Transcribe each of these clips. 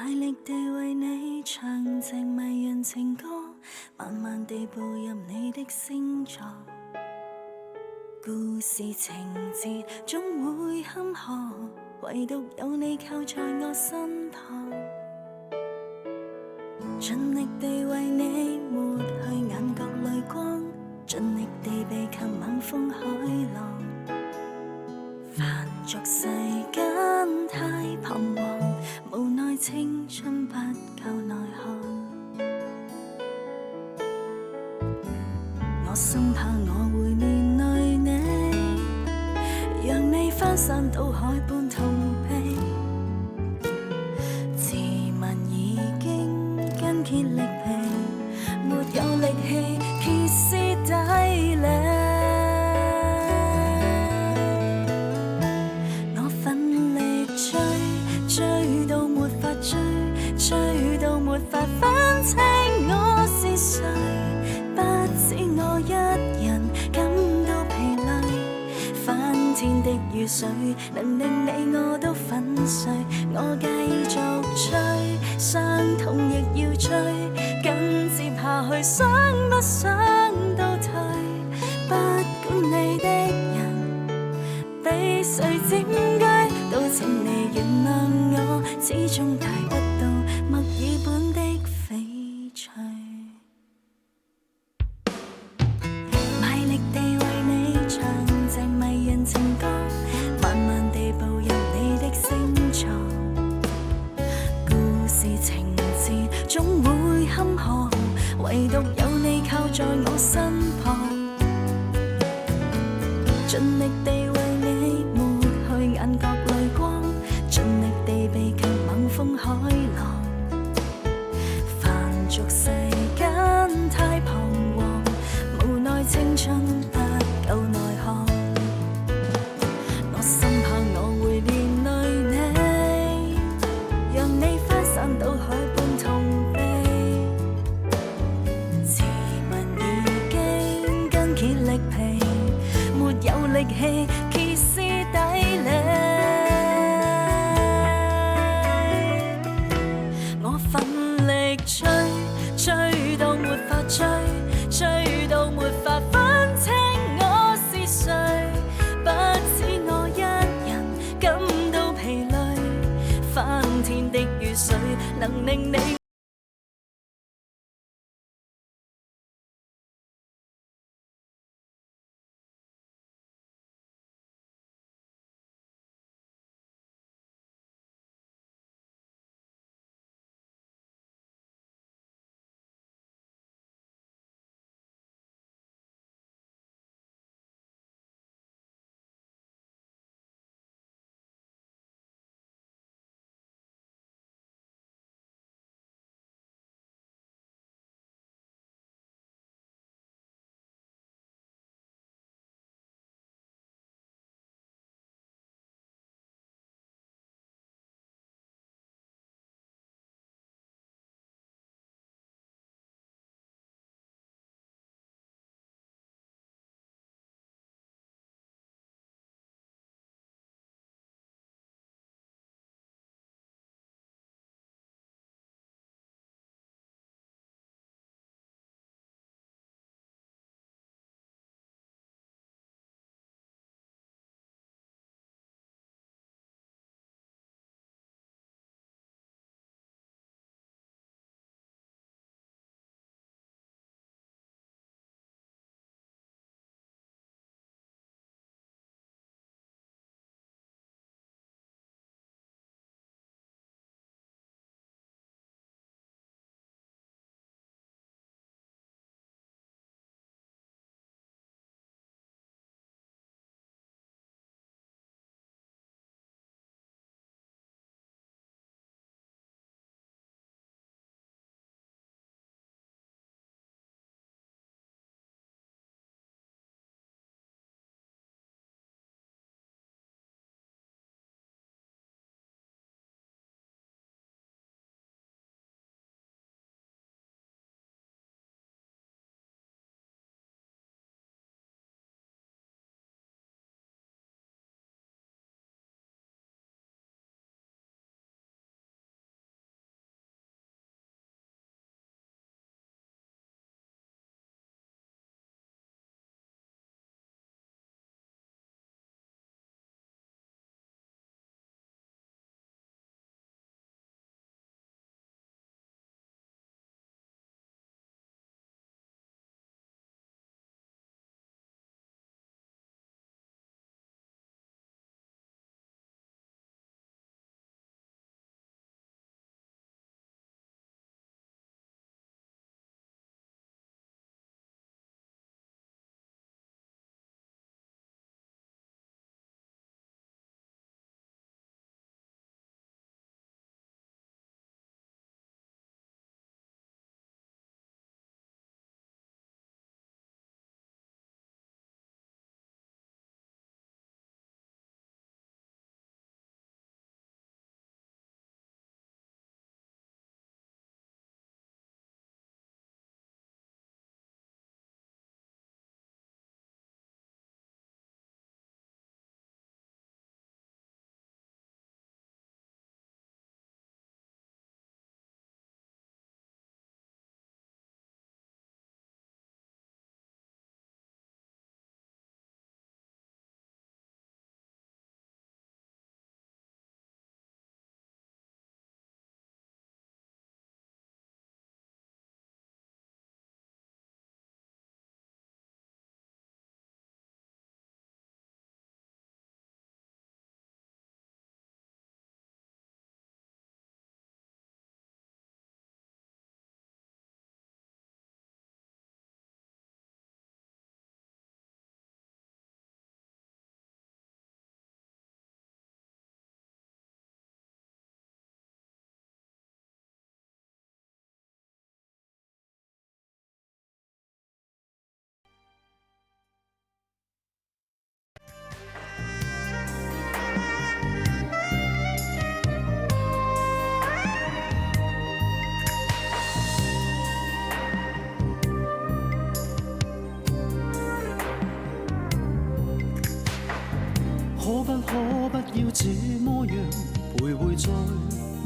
賣力地為你唱隻迷人情歌，慢慢地步入你的星座。故事情節總會坎坷，唯獨有你靠在我身旁。盡力地為你抹去眼角淚光，盡力地避及猛風海浪。凡俗世間太彷徨，無奈青春不夠內看。我生怕我會連累你，讓你翻山倒海般痛悲。自問已經筋竭力疲，沒有力氣歇斯底里。追到沒法分清我是誰，不止我一人感到疲累。翻天的雨水能令你我都粉碎，我繼續追，傷痛亦要追，緊接下去想不想倒退。不管你的人被誰佔據，都請你原諒我，始終大不到墨爾本的翡翠。賣力地為你唱隻迷人情歌，慢慢地步入你的星座。故事情節總會坎坷，唯獨有你靠在我身旁。盡力地為你抹去眼角淚光，盡力地避及猛風海浪。凡俗世間太彷徨，無奈青春不夠內看。我深怕我會連累你，讓你翻山倒海般痛悲。自問已經筋竭力疲，沒有力氣歇斯底里。我奮力追，追到沒法追，追到沒法分清我是誰。不止我一人感到疲累，翻天的雨水能令你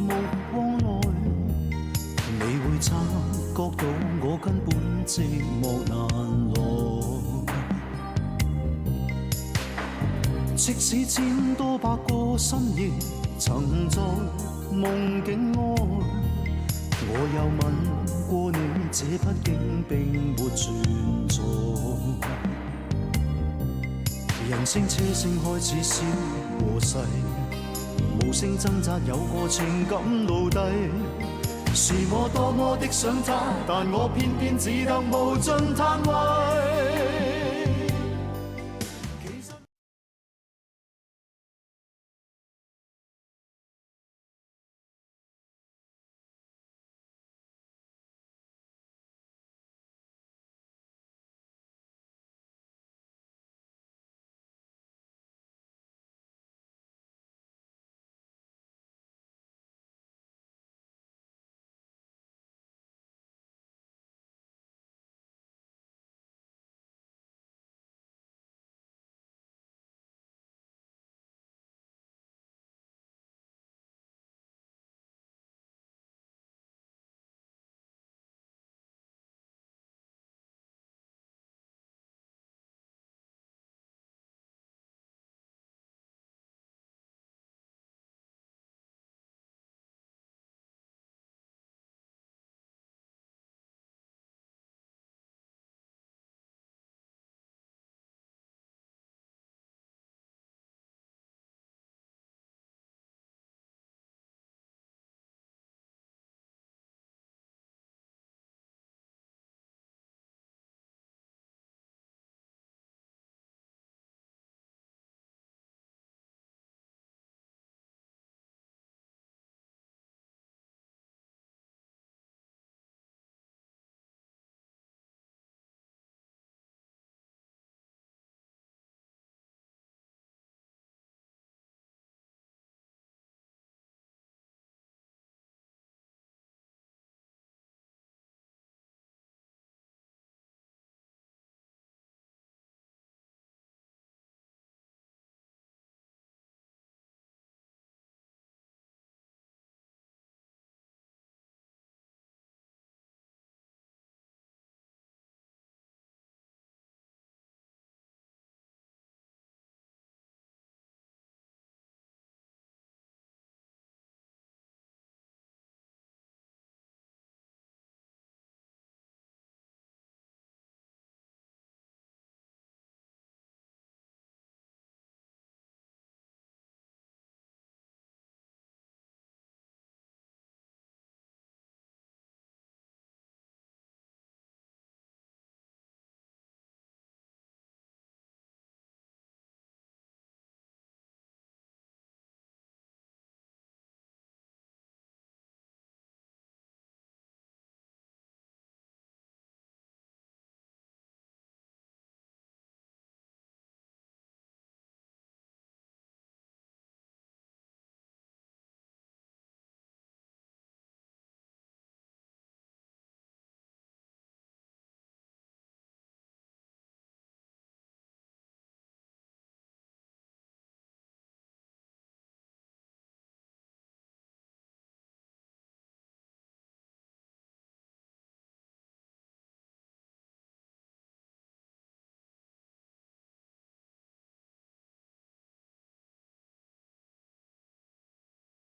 目光內，你會察覺到我根本寂寞難耐。即使千多百個深夜曾在夢境愛，我又吻過你，這畢竟並沒存在。人聲車聲開始消和逝，無聲掙扎有個情感奴隸。是我多麼的想他，但我偏偏只得無盡嘆謂。